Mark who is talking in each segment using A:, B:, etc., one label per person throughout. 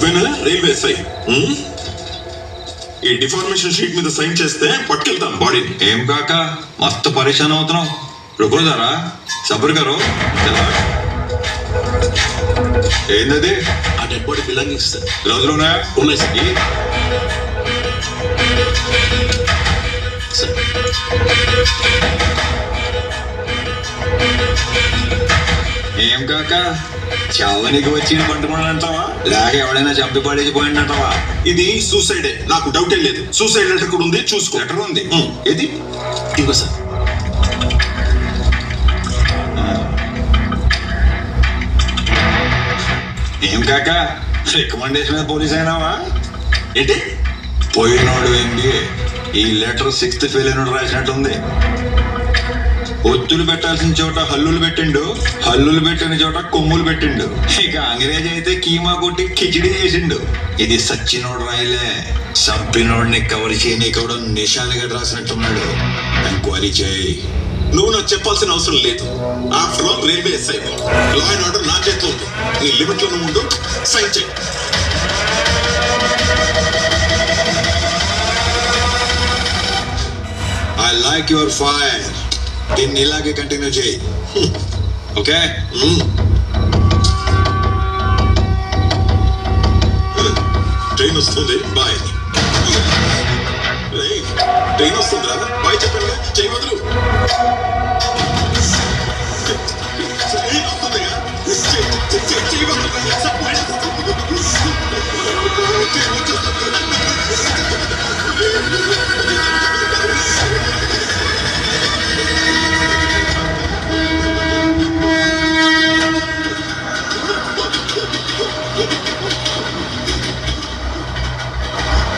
A: నువ్వేనా railway SI? ఈ deformation sheet మీద సైన్ చేస్తే పట్టుకెళ్తాం బాడీని.
B: ఏం కాక మస్తు పరేషాన్ అవుతున్నావు. రుకో జరా, సబర్ కరో. ఏందది?
A: ఆ డెడ్ బాడీ బిలాంగింగ్స్ సార్.
B: రోజులు ఉన్నాయా?
A: ఉన్నాయి సార్.
B: ఏం కాక చావనికి వచ్చిన పండుకున్నాడు అంటావా, లేక ఎవడైనా చంపి పడేసి పోయిందంటావా?
A: ఇది సూసైడే, నాకు డౌటే లేదు. సూసైడ్ లెటర్ కూడా ఉంది, చూసుకో.
B: లెటర్ ఉంది? ఏది?
A: ఇదిగో సార్.
B: ఏం కాక రికమెండేషన్ మీద పోలీస్ అయినావా
A: ఏంటి?
B: పోయినోడు ఏంది? ఈ లెటర్ 6th ఫెయిల్ అయినోడు రాసినట్టుంది. ఒత్తులు పెట్టాల్సిన చోట హల్లులు పెట్టిండు, హల్లులు పెట్టిన చోట కొమ్ములు పెట్టిండు. ఇక అంగ్రేజ్ అయితే కీమా కొట్టి కిచిడి చేసిండు. ఇది సచ్చినోడు రాయలే, చంపినోడిని కవర్ చేయని కూడా నిషానిగా రాసినట్టున్నాడు. ఎంక్వైరీ చేయి.
A: నువ్వు నాకు చెప్పాల్సిన అవసరం లేదు. After all railway SI, law and order నా చేతిలో ఉంది. నీ లిమిట్ లో నువ్వు ఉండు, సైన్ చేయి.
B: I like your fire. దీన్ని ఇలాగే కంటిన్యూ చేయి. ఓకే?
A: ట్రైన్ వస్తుంది, బాయ్. ట్రైన్ వస్తుందిరా, బాయ్ చెప్పండి. చెయ్యి వదులు. ట్రైన్ వస్తుందిగా, చెయ్యి వదులు.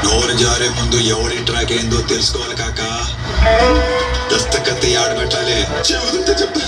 B: నోరు జారే ముందు ఎవరి ట్రాక్ ఏందో తెలుసుకోవాలి కాక. దస్తకత్తి ఆడబెట్టాలి.
A: చెవుతుంటే చెప్తా.